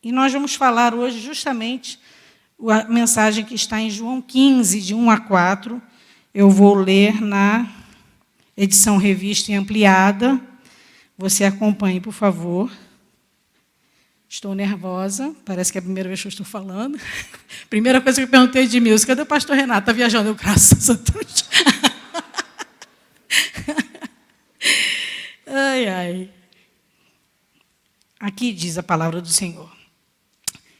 E nós vamos falar hoje justamente a mensagem que está em João 15, de 1 a 4. Eu vou ler na edição revista e ampliada. Você acompanhe, por favor. Estou nervosa, parece que é a primeira vez que eu estou falando. Primeira coisa que eu perguntei de Edmilson, cadê o pastor Renato? Está viajando, graças a Deus. Ai, ai. Aqui diz a palavra do Senhor.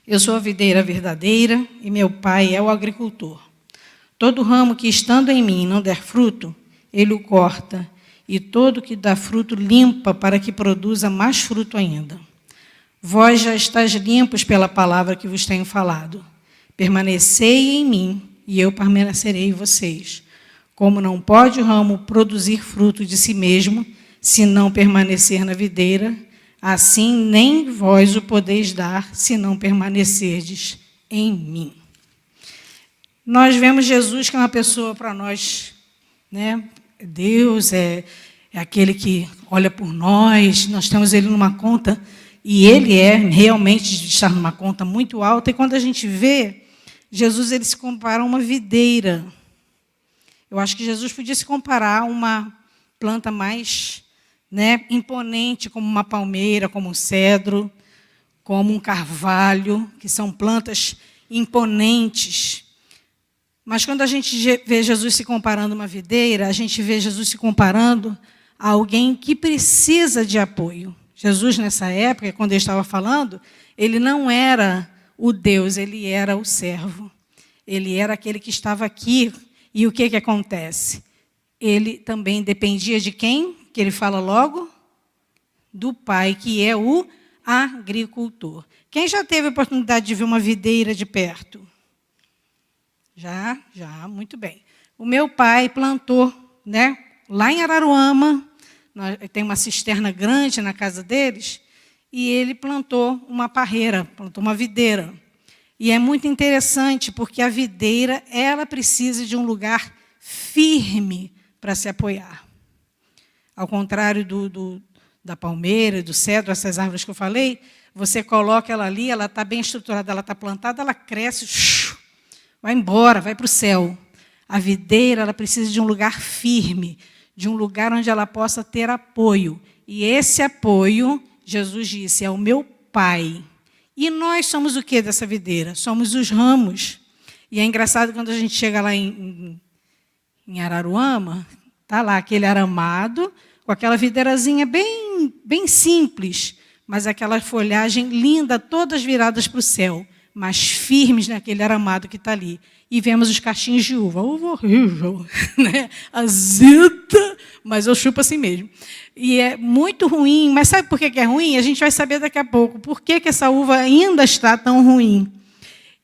Eu sou a videira verdadeira e meu pai é o agricultor. Todo ramo que, estando em mim, não der fruto, ele o corta, e todo que dá fruto limpa, para que produza mais fruto ainda. Vós já estáis limpos pela palavra que vos tenho falado. Permanecei em mim, e eu permanecerei em vocês. Como não pode o ramo produzir fruto de si mesmo, se não permanecer na videira, assim nem vós o podeis dar, se não permanecerdes em mim. Nós vemos Jesus, que é uma pessoa para nós, né? Deus é aquele que olha por nós, nós temos ele numa conta, e ele é realmente estar numa conta muito alta, e quando a gente vê, Jesus ele se compara a uma videira. Eu acho que Jesus podia se comparar a uma planta mais, né, imponente, como uma palmeira, como um cedro, como um carvalho, que são plantas imponentes. Mas quando a gente vê Jesus se comparando a uma videira, a gente vê Jesus se comparando a alguém que precisa de apoio. Jesus, nessa época, quando ele estava falando, ele não era o Deus, ele era o servo. Ele era aquele que estava aqui. E o que acontece? Ele também dependia de quem? Que ele fala logo? Do Pai, que é o agricultor. Quem já teve a oportunidade de ver uma videira de perto? Já, muito bem. O meu pai plantou, né, lá em Araruama, tem uma cisterna grande na casa deles, e ele plantou uma parreira, plantou uma videira. E é muito interessante, porque a videira, ela precisa de um lugar firme para se apoiar. Ao contrário da palmeira, do cedro, essas árvores que eu falei, você coloca ela ali, ela está bem estruturada, ela está plantada, ela cresce, vai embora, vai para o céu. A videira, ela precisa de um lugar firme, de um lugar onde ela possa ter apoio. E esse apoio, Jesus disse, é o meu Pai. E nós somos o que dessa videira? Somos os ramos. E é engraçado quando a gente chega lá em Araruama, está lá aquele aramado, com aquela videirazinha bem simples, mas aquela folhagem linda, todas viradas para o céu, mas firmes naquele aramado que está ali. E vemos os cachinhos de uva. Uva horrível, né? Azeda, mas eu chupo assim mesmo. E é muito ruim, mas sabe por que é ruim? A gente vai saber daqui a pouco. Por que essa uva ainda está tão ruim?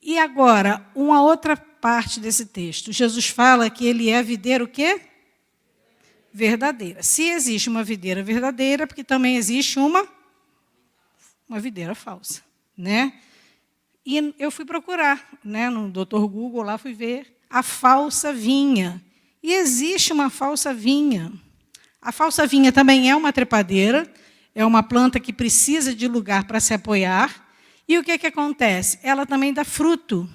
E agora, uma outra parte desse texto. Jesus fala que ele é a videira o quê? Verdadeira. Se existe uma videira verdadeira, porque também existe uma videira falsa, né? E eu fui procurar, né, no Dr. Google, lá fui ver a falsa vinha. E existe uma falsa vinha. A falsa vinha também é uma trepadeira, é uma planta que precisa de lugar para se apoiar. E o que acontece? Ela também dá fruto.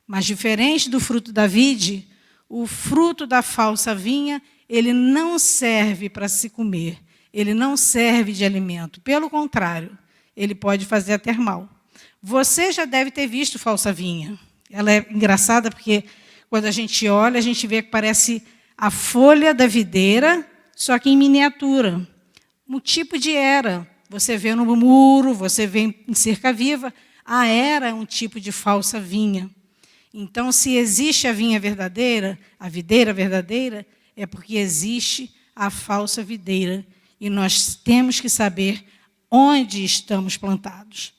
Mas, diferente do fruto da vide, o fruto da falsa vinha, ele não serve para se comer. Ele não serve de alimento. Pelo contrário, ele pode fazer até mal. Você já deve ter visto falsa vinha. Ela é engraçada porque, quando a gente olha, a gente vê que parece a folha da videira, só que em miniatura. Um tipo de era. Você vê no muro, você vê em cerca viva. A era é um tipo de falsa vinha. Então, se existe a vinha verdadeira, a videira verdadeira, é porque existe a falsa videira. E nós temos que saber onde estamos plantados.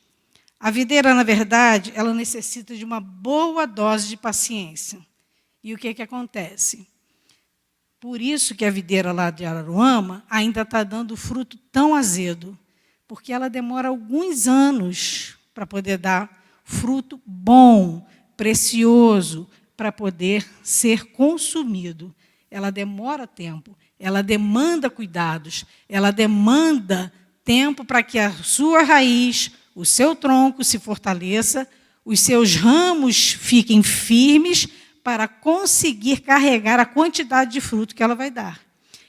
A videira, na verdade, ela necessita de uma boa dose de paciência. E o que acontece? Por isso que a videira lá de Araruama ainda está dando fruto tão azedo, porque ela demora alguns anos para poder dar fruto bom, precioso, para poder ser consumido. Ela demora tempo, ela demanda cuidados, ela demanda tempo para que a sua raiz o seu tronco se fortaleça, os seus ramos fiquem firmes para conseguir carregar a quantidade de fruto que ela vai dar.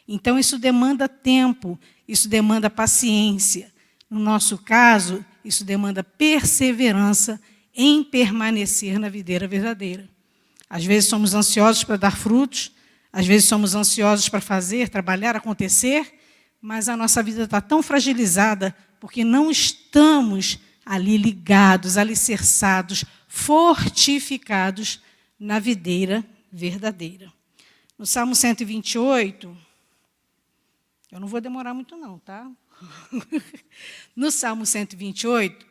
Então, isso demanda tempo, isso demanda paciência. No nosso caso, isso demanda perseverança em permanecer na videira verdadeira. Às vezes somos ansiosos para dar frutos, às vezes somos ansiosos para fazer, trabalhar, acontecer, mas a nossa vida está tão fragilizada porque não estamos ali ligados, alicerçados, fortificados na videira verdadeira. No Salmo 128, eu não vou demorar muito não, tá? No Salmo 128,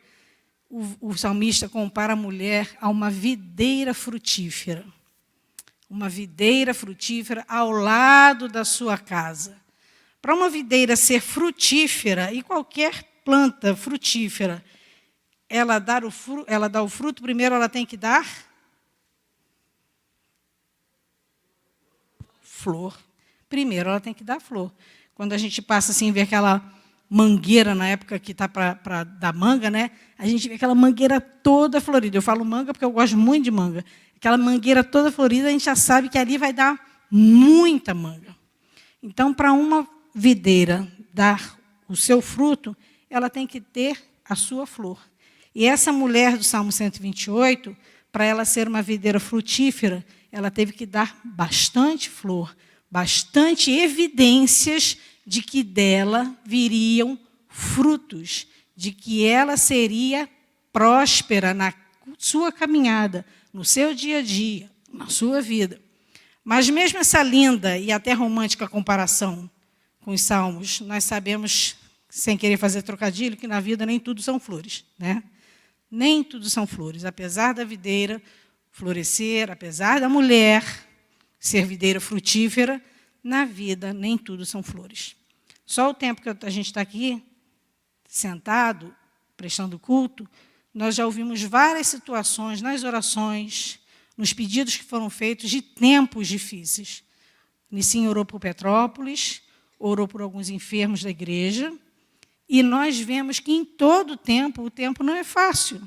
o salmista compara a mulher a uma videira frutífera. Uma videira frutífera ao lado da sua casa. Para uma videira ser frutífera, e qualquer planta frutífera, ela dá o fruto, primeiro ela tem que dar flor. Primeiro ela tem que dar flor. Quando a gente passa assim, vê aquela mangueira na época que está para dar manga, né? A gente vê aquela mangueira toda florida. Eu falo manga porque eu gosto muito de manga. Aquela mangueira toda florida, a gente já sabe que ali vai dar muita manga. Então, para uma videira dar o seu fruto, ela tem que ter a sua flor. E essa mulher do Salmo 128, para ela ser uma videira frutífera, ela teve que dar bastante flor, bastante evidências de que dela viriam frutos, de que ela seria próspera na sua caminhada, no seu dia a dia, na sua vida. Mas mesmo essa linda e até romântica comparação com os salmos, nós sabemos, sem querer fazer trocadilho, que na vida nem tudo são flores, né? Nem tudo são flores. Apesar da videira florescer, apesar da mulher ser videira frutífera, na vida nem tudo são flores. Só o tempo que a gente está aqui, sentado, prestando culto, nós já ouvimos várias situações nas orações, nos pedidos que foram feitos de tempos difíceis. Nicinho orou por Petrópolis, orou por alguns enfermos da igreja, e nós vemos que em todo o tempo não é fácil.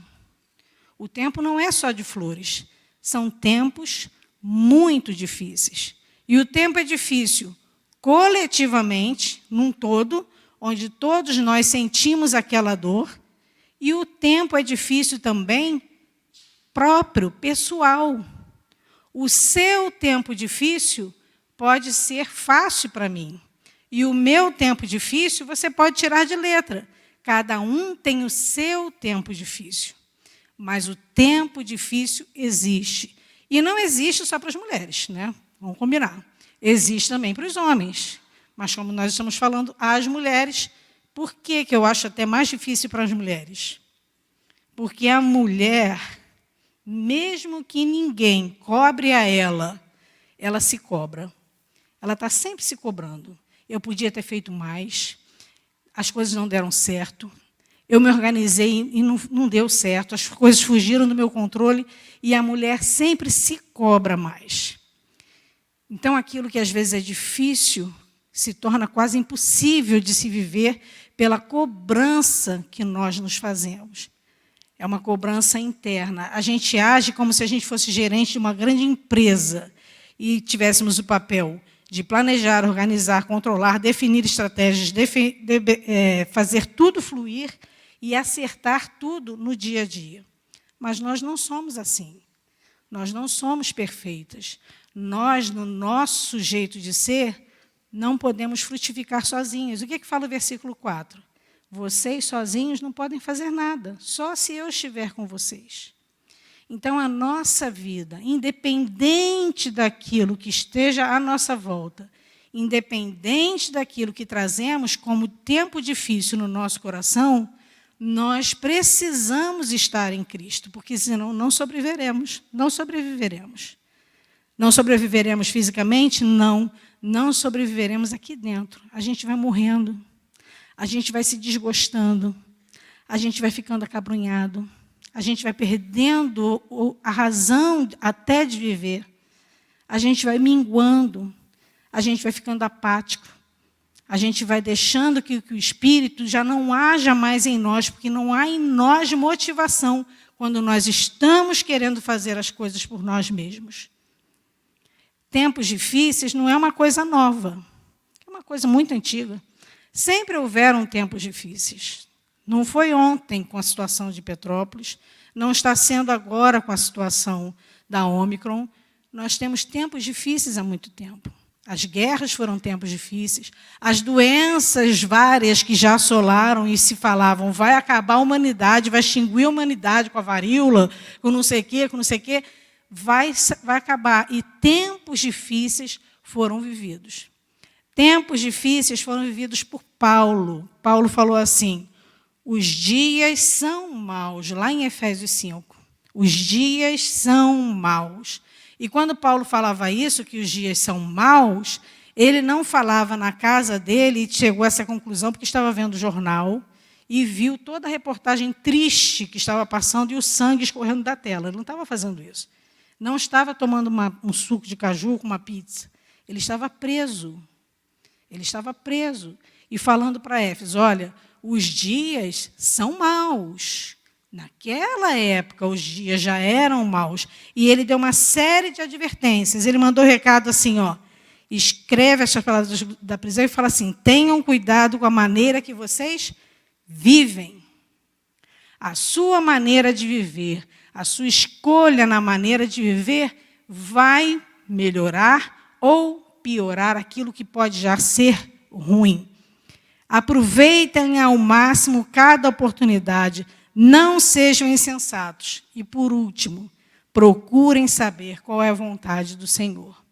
O tempo não é só de flores, são tempos muito difíceis. E o tempo é difícil coletivamente, num todo, onde todos nós sentimos aquela dor, e o tempo é difícil também próprio, pessoal. O seu tempo difícil pode ser fácil para mim. E o meu tempo difícil você pode tirar de letra. Cada um tem o seu tempo difícil. Mas o tempo difícil existe. E não existe só para as mulheres, né? Vamos combinar. Existe também para os homens. Mas como nós estamos falando às mulheres, por que eu acho até mais difícil para as mulheres? Porque a mulher, mesmo que ninguém cobre a ela, ela se cobra. Ela está sempre se cobrando. Eu podia ter feito mais, as coisas não deram certo, eu me organizei e não deu certo, as coisas fugiram do meu controle, e a mulher sempre se cobra mais. Então, aquilo que às vezes é difícil se torna quase impossível de se viver pela cobrança que nós nos fazemos. É uma cobrança interna. A gente age como se a gente fosse gerente de uma grande empresa e tivéssemos o papel de planejar, organizar, controlar, definir estratégias, fazer tudo fluir e acertar tudo no dia a dia. Mas nós não somos assim. Nós não somos perfeitas. Nós, no nosso jeito de ser, não podemos frutificar sozinhos. O que fala o versículo 4? Vocês sozinhos não podem fazer nada, só se eu estiver com vocês. Então, a nossa vida, independente daquilo que esteja à nossa volta, independente daquilo que trazemos como tempo difícil no nosso coração, nós precisamos estar em Cristo, porque senão não sobreviveremos, não sobreviveremos. Não sobreviveremos fisicamente? Não. Não sobreviveremos aqui dentro. A gente vai morrendo, a gente vai se desgostando, a gente vai ficando acabrunhado, a gente vai perdendo a razão até de viver, a gente vai minguando, a gente vai ficando apático, a gente vai deixando que o Espírito já não haja mais em nós, porque não há em nós motivação quando nós estamos querendo fazer as coisas por nós mesmos. Tempos difíceis não é uma coisa nova, é uma coisa muito antiga. Sempre houveram tempos difíceis. Não foi ontem com a situação de Petrópolis, não está sendo agora com a situação da Ômicron. Nós temos tempos difíceis há muito tempo. As guerras foram tempos difíceis. As doenças várias que já assolaram e se falavam, vai acabar a humanidade, vai extinguir a humanidade com a varíola, com não sei o quê, vai acabar. E tempos difíceis foram vividos. Tempos difíceis foram vividos por Paulo. Paulo falou assim, os dias são maus, lá em Efésios 5. Os dias são maus. E quando Paulo falava isso, que os dias são maus, ele não falava na casa dele e chegou a essa conclusão porque estava vendo o jornal e viu toda a reportagem triste que estava passando e o sangue escorrendo da tela. Ele não estava fazendo isso. Não estava tomando um suco de caju com uma pizza. Ele estava preso. Ele estava preso. E falando para Éfeso, olha, os dias são maus. Naquela época, os dias já eram maus. E ele deu uma série de advertências. Ele mandou recado assim, ó, escreve essas palavras da prisão e fala assim, tenham cuidado com a maneira que vocês vivem. A sua maneira de viver, a sua escolha na maneira de viver vai melhorar ou piorar aquilo que pode já ser ruim. Aproveitem ao máximo cada oportunidade. Não sejam insensatos. E, por último, procurem saber qual é a vontade do Senhor.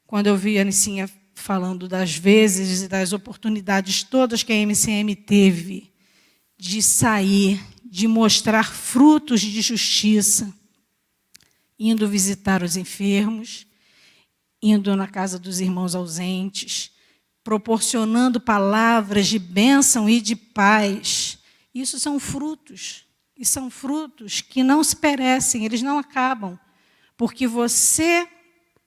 Quando eu vi a Anicinha falando das vezes e das oportunidades todas que a MCM teve de sair, de mostrar frutos de justiça, indo visitar os enfermos, indo na casa dos irmãos ausentes, proporcionando palavras de bênção e de paz. Isso são frutos, e são frutos que não se perecem, eles não acabam, porque você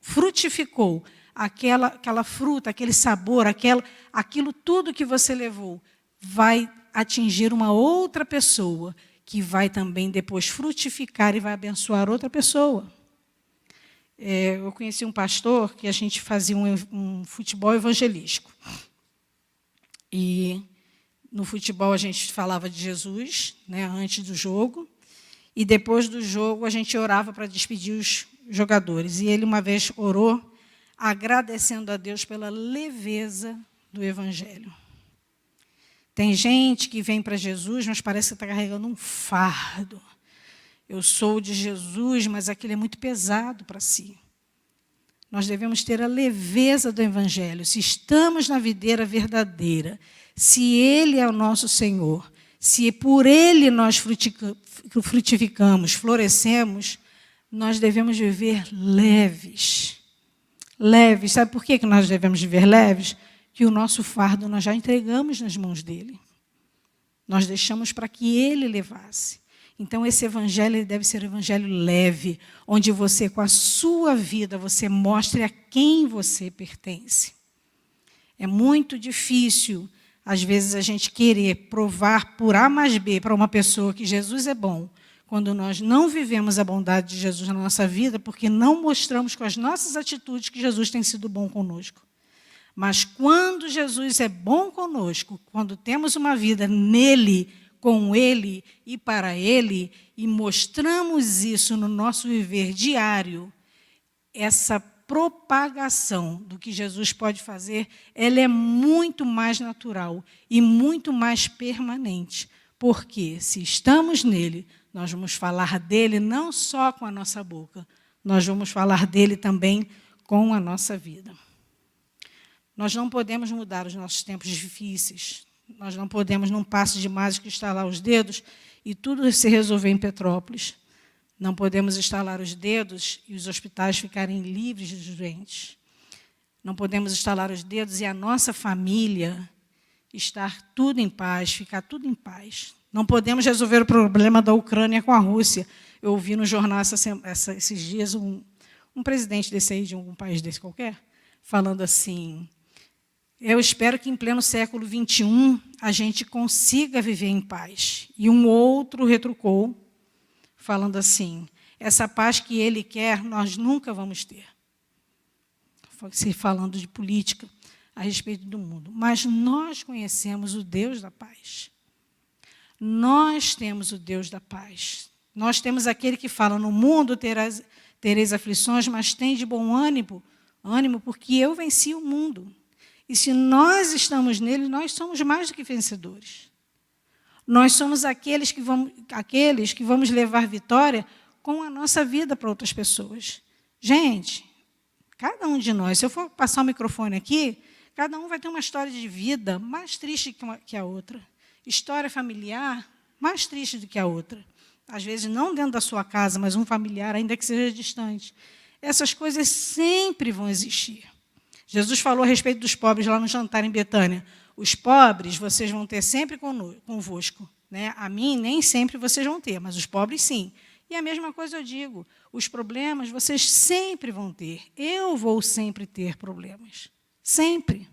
frutificou aquela fruta, aquele sabor, aquilo tudo que você levou, vai atingir uma outra pessoa, que vai também depois frutificar e vai abençoar outra pessoa. Eu conheci um pastor que a gente fazia um futebol evangelístico. E no futebol a gente falava de Jesus, né, antes do jogo, e depois do jogo a gente orava para despedir os jogadores. E ele uma vez orou agradecendo a Deus pela leveza do Evangelho. Tem gente que vem para Jesus, mas parece que está carregando um fardo. Eu sou de Jesus, mas aquilo é muito pesado para si. Nós devemos ter a leveza do Evangelho. Se estamos na videira verdadeira, se Ele é o nosso Senhor, se por Ele nós frutificamos, florescemos, nós devemos viver leves. Leves. Sabe por que nós devemos viver leves? Que o nosso fardo nós já entregamos nas mãos dEle. Nós deixamos para que Ele levasse. Então, esse evangelho deve ser um evangelho leve, onde você, com a sua vida, você mostre a quem você pertence. É muito difícil, às vezes, a gente querer provar por A mais B para uma pessoa que Jesus é bom, quando nós não vivemos a bondade de Jesus na nossa vida, porque não mostramos com as nossas atitudes que Jesus tem sido bom conosco. Mas quando Jesus é bom conosco, quando temos uma vida nele, com Ele e para Ele, e mostramos isso no nosso viver diário, essa propagação do que Jesus pode fazer, ela é muito mais natural e muito mais permanente. Porque se estamos nele, nós vamos falar dele não só com a nossa boca, nós vamos falar dele também com a nossa vida. Nós não podemos mudar os nossos tempos difíceis. Nós não podemos, num passe de mágica, estalar os dedos e tudo se resolver em Petrópolis. Não podemos estalar os dedos e os hospitais ficarem livres de doentes. Não podemos estalar os dedos e a nossa família estar tudo em paz, ficar tudo em paz. Não podemos resolver o problema da Ucrânia com a Rússia. Eu ouvi no jornal esses dias um presidente desse aí, de algum país desse qualquer, falando assim, Eu espero que em pleno século XXI a gente consiga viver em paz. E um outro retrucou, falando assim, essa paz que ele quer, nós nunca vamos ter. Se falando de política a respeito do mundo. Mas nós conhecemos o Deus da paz. Nós temos o Deus da paz. Nós temos aquele que fala, no mundo tereis aflições, mas tem de bom ânimo, porque eu venci o mundo. E se nós estamos nele, nós somos mais do que vencedores. Nós somos aqueles que vamos levar vitória com a nossa vida para outras pessoas. Gente, cada um de nós, se eu for passar o microfone aqui, cada um vai ter uma história de vida mais triste que a outra. História familiar mais triste do que a outra. Às vezes, não dentro da sua casa, mas um familiar, ainda que seja distante. Essas coisas sempre vão existir. Jesus falou a respeito dos pobres lá no jantar em Betânia. Os pobres vocês vão ter sempre convosco. Né? A mim, nem sempre vocês vão ter, mas os pobres, sim. E a mesma coisa eu digo, os problemas vocês sempre vão ter. Eu vou sempre ter problemas. Sempre.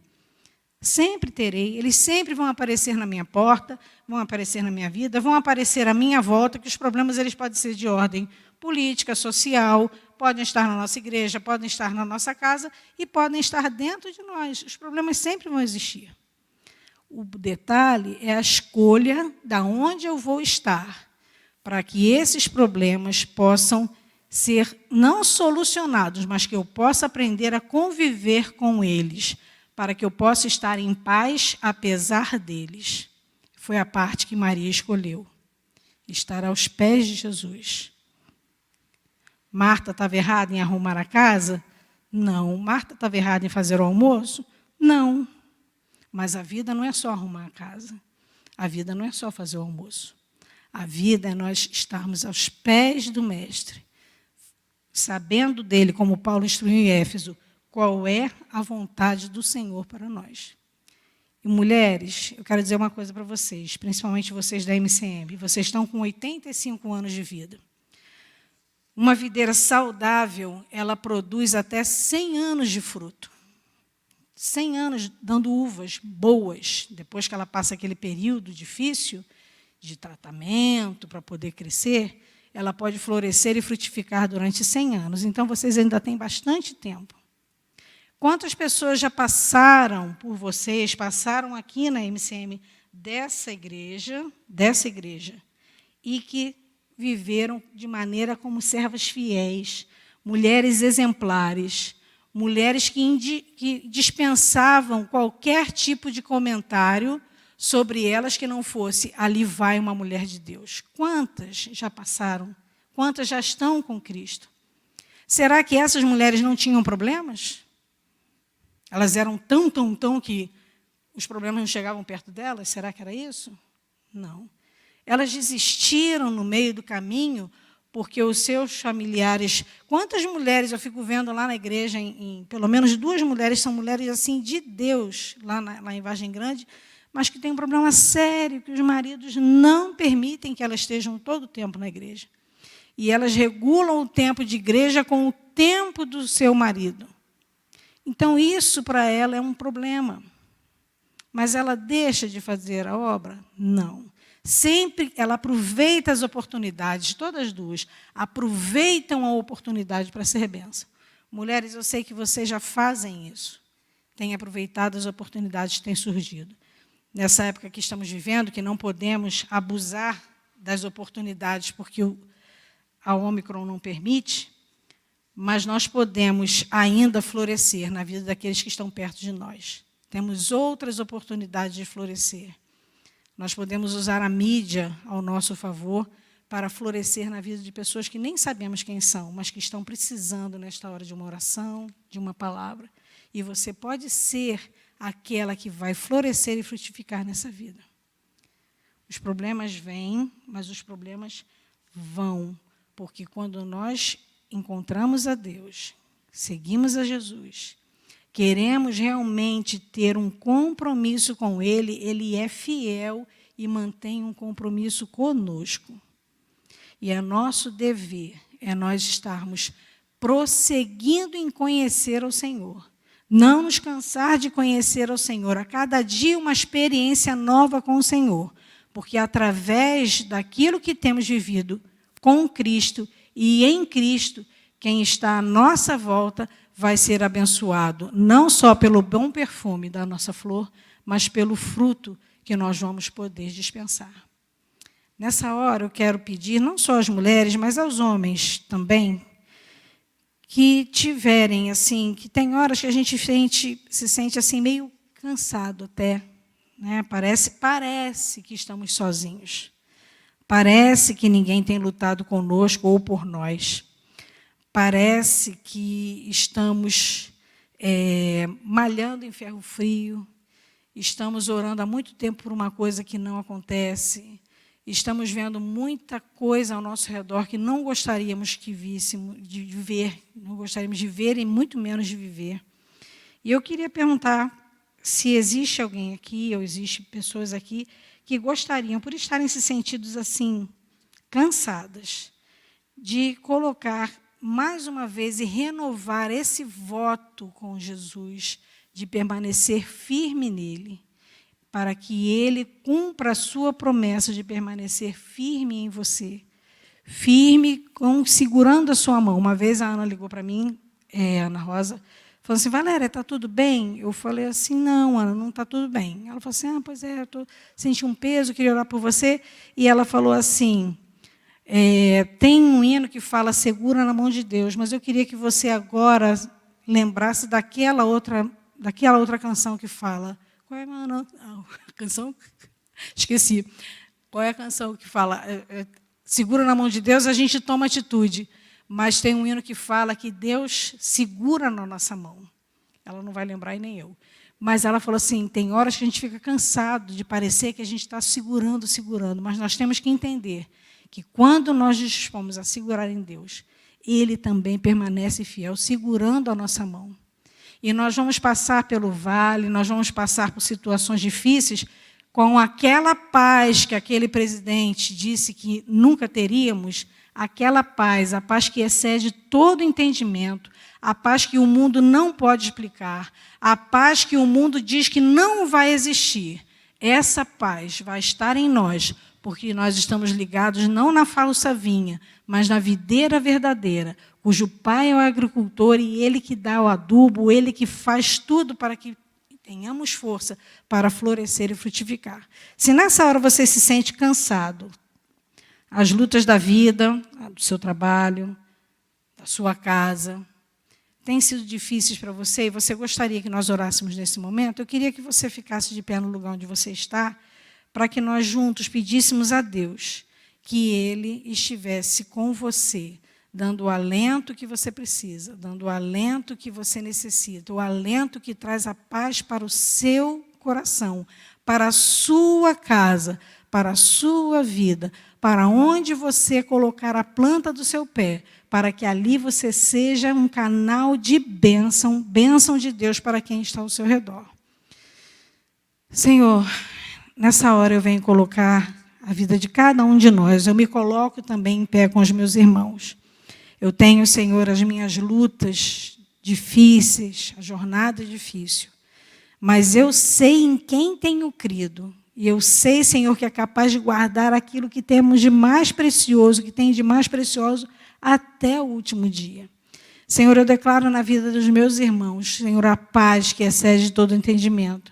Sempre terei. Eles sempre vão aparecer na minha porta, vão aparecer na minha vida, vão aparecer à minha volta, que os problemas eles podem ser de ordem política, social, podem estar na nossa igreja, podem estar na nossa casa e podem estar dentro de nós. Os problemas sempre vão existir. O detalhe é a escolha de onde eu vou estar, para que esses problemas possam ser não solucionados, mas que eu possa aprender a conviver com eles, para que eu possa estar em paz apesar deles. Foi a parte que Maria escolheu, estar aos pés de Jesus. Marta estava errada em arrumar a casa? Não. Marta estava errada em fazer o almoço? Não. Mas a vida não é só arrumar a casa. A vida não é só fazer o almoço. A vida é nós estarmos aos pés do Mestre, sabendo dele, como Paulo instruiu em Éfeso, qual é a vontade do Senhor para nós. E, mulheres, eu quero dizer uma coisa para vocês, principalmente vocês da MCM. Vocês estão com 85 anos de vida. Uma videira saudável, ela produz até 100 anos de fruto. 100 anos dando uvas boas, depois que ela passa aquele período difícil de tratamento para poder crescer, ela pode florescer e frutificar durante 100 anos. Então, vocês ainda têm bastante tempo. Quantas pessoas já passaram por vocês, passaram aqui na MCM dessa igreja, e que viveram de maneira como servas fiéis, mulheres exemplares, mulheres que dispensavam qualquer tipo de comentário sobre elas que não fosse, ali vai uma mulher de Deus. Quantas já passaram? Quantas já estão com Cristo? Será que essas mulheres não tinham problemas? Elas eram tão que os problemas não chegavam perto delas? Será que era isso? Não. Elas desistiram no meio do caminho porque os seus familiares... Quantas mulheres eu fico vendo lá na igreja, pelo menos 2 mulheres, são mulheres assim de Deus, lá em Vargem Grande, mas que têm um problema sério, que os maridos não permitem que elas estejam todo o tempo na igreja. E elas regulam o tempo de igreja com o tempo do seu marido. Então, isso para ela é um problema. Mas ela deixa de fazer a obra? Não. Sempre ela aproveita as oportunidades, todas as duas, aproveitam a oportunidade para ser bênção. Mulheres, eu sei que vocês já fazem isso. Têm aproveitado as oportunidades que têm surgido. Nessa época que estamos vivendo, que não podemos abusar das oportunidades porque a Ômicron não permite, mas nós podemos ainda florescer na vida daqueles que estão perto de nós. Temos outras oportunidades de florescer. Nós podemos usar a mídia ao nosso favor para florescer na vida de pessoas que nem sabemos quem são, mas que estão precisando, nesta hora, de uma oração, de uma palavra. E você pode ser aquela que vai florescer e frutificar nessa vida. Os problemas vêm, mas os problemas vão, porque quando nós encontramos a Deus, seguimos a Jesus, queremos realmente ter um compromisso com Ele, Ele é fiel e mantém um compromisso conosco. E é nosso dever, é nós estarmos prosseguindo em conhecer o Senhor, Não nos cansar de conhecer ao Senhor. A cada dia uma experiência nova com o Senhor. Porque através daquilo que temos vivido com Cristo e em Cristo, quem está à nossa volta vai ser abençoado. Não só pelo bom perfume da nossa flor, mas pelo fruto que nós vamos poder dispensar. Nessa hora eu quero pedir, não só às mulheres, mas aos homens também, que tiverem, assim, que tem horas que a gente se sente assim, meio cansado até, né? Parece que estamos sozinhos. Parece que ninguém tem lutado conosco ou por nós. Parece que estamos malhando em ferro frio, estamos orando há muito tempo por uma coisa que não acontece, estamos vendo muita coisa ao nosso redor que não gostaríamos que víssemos, de ver, não gostaríamos de ver e muito menos de viver. E eu queria perguntar se existe alguém aqui, ou existem pessoas aqui, que gostariam, por estarem se sentidos assim, cansadas, de colocar mais uma vez e renovar esse voto com Jesus, de permanecer firme nele, para que ele cumpra a sua promessa de permanecer firme em você, firme, segurando a sua mão. Uma vez a Ana ligou para mim, Ana Rosa, falou assim, Valéria, está tudo bem? Eu falei assim, não, Ana, não está tudo bem. Ela falou assim, pois é, eu senti um peso, queria orar por você. E ela falou assim, tem um hino que fala segura na mão de Deus, mas eu queria que você agora lembrasse daquela outra canção que fala. Qual é a canção? Esqueci. Qual é a canção que fala? Segura na mão de Deus, a gente toma atitude. Mas tem um hino que fala que Deus segura na nossa mão. Ela não vai lembrar e nem eu. Mas ela falou assim, tem horas que a gente fica cansado de parecer que a gente está segurando, mas nós temos que entender que quando nós nos dispomos a segurar em Deus, Ele também permanece fiel, segurando a nossa mão. E nós vamos passar pelo vale, nós vamos passar por situações difíceis com aquela paz que aquele presidente disse que nunca teríamos, aquela paz, a paz que excede todo entendimento, a paz que o mundo não pode explicar, a paz que o mundo diz que não vai existir. Essa paz vai estar em nós, porque nós estamos ligados não na falsa vinha, mas na videira verdadeira, cujo pai é o agricultor e ele que dá o adubo, ele que faz tudo para que tenhamos força para florescer e frutificar. Se nessa hora você se sente cansado, as lutas da vida, do seu trabalho, da sua casa, têm sido difíceis para você e você gostaria que nós orássemos nesse momento, eu queria que você ficasse de pé no lugar onde você está, para que nós juntos pedíssemos a Deus que Ele estivesse com você, dando o alento que você precisa, dando o alento que você necessita, o alento que traz a paz para o seu coração, para a sua casa, para a sua vida, para onde você colocar a planta do seu pé, para que ali você seja um canal de bênção, bênção de Deus para quem está ao seu redor. Senhor, nessa hora eu venho colocar a vida de cada um de nós, eu me coloco também em pé com os meus irmãos. Eu tenho, Senhor, as minhas lutas difíceis, a jornada difícil, mas eu sei em quem tenho crido, e eu sei, Senhor, que é capaz de guardar aquilo que temos de mais precioso, que tem de mais precioso até o último dia. Senhor, eu declaro na vida dos meus irmãos, Senhor, a paz que excede todo entendimento.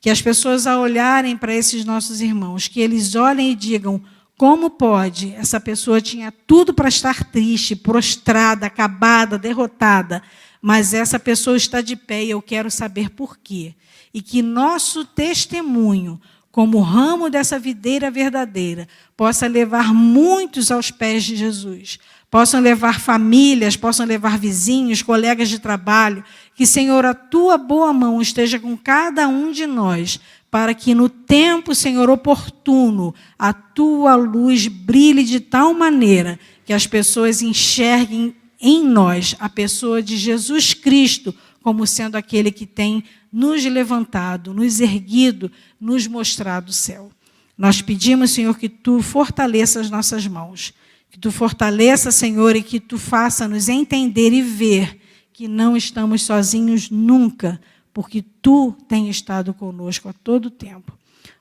Que as pessoas, ao olharem para esses nossos irmãos, que eles olhem e digam, como pode? Essa pessoa tinha tudo para estar triste, prostrada, acabada, derrotada, mas essa pessoa está de pé e eu quero saber por quê. E que nosso testemunho, como ramo dessa videira verdadeira, possa levar muitos aos pés de Jesus. Possam levar famílias, possam levar vizinhos, colegas de trabalho. Que, Senhor, a Tua boa mão esteja com cada um de nós, para que no tempo, Senhor, oportuno, a Tua luz brilhe de tal maneira que as pessoas enxerguem em nós a pessoa de Jesus Cristo como sendo aquele que tem nos levantado, nos erguido, nos mostrado o céu. Nós pedimos, Senhor, que Tu fortaleça as nossas mãos, que Tu fortaleça, Senhor, e que Tu faça-nos entender e ver que não estamos sozinhos nunca, porque Tu tens estado conosco a todo tempo.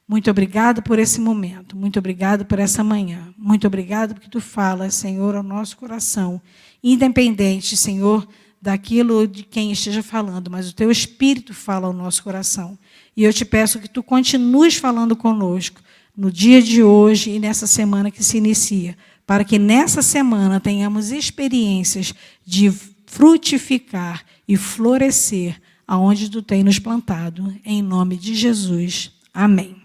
Muito obrigado por esse momento, muito obrigado por essa manhã, muito obrigado porque Tu falas, Senhor, ao nosso coração, independente, Senhor, daquilo de quem esteja falando, mas o Teu Espírito fala ao nosso coração. E eu te peço que Tu continues falando conosco no dia de hoje e nessa semana que se inicia, para que nessa semana tenhamos experiências de frutificar e florescer aonde Tu tem nos plantado, em nome de Jesus. Amém.